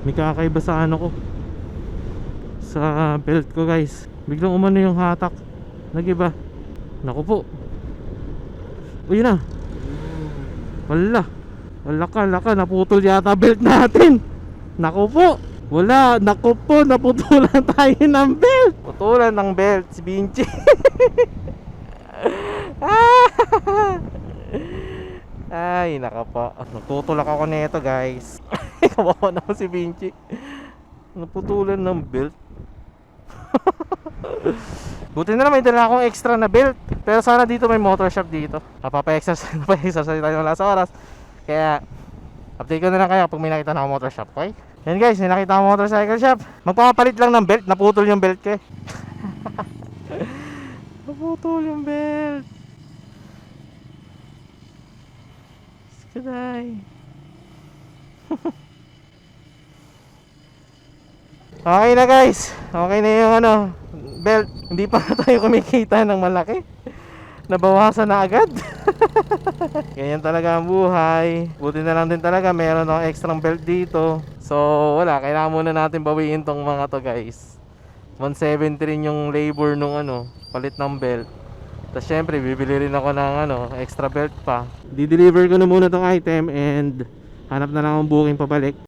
May kakaiba sa ano ko, sa belt ko guys. Biglang umano yung hatak, nagiba. Naku po. Uy na. Wala ka, naputol yata belt natin. Naku po. Wala, naku po, naputulan tayo ng belt. Putulan ng belt si Vinci. Ay, naka po. Nagtutulak ako nito guys. Kawawa naman si Vinci. Naputulan ng belt. Buti na lang may dala akong extra na belt. Pero sana dito may motor shop dito. Napapa-exercise tayo ng last oras. Kaya update ko na lang kayo pag may nakita na akong motor shop, okay? Yan guys, may nakita akong motorcycle shop. Magpapalit lang ng belt, naputol yung belt ko eh. Naputol yung belt. Skaday. Okay na guys, okay na yung ano, belt. Hindi pa na tayo kumikita ng malaki. Nabawasan na agad. Ganyan talaga ang buhay. Buti na lang din talaga meron akong extra belt dito. So wala, kailangan muna natin bawiin tong mga to guys. 170 rin yung labor nung ano, palit ng belt. Tapos syempre bibili rin ako ng ano, extra belt pa. Di-deliver ko na muna tong item and hanap na lang akong booking pabalik.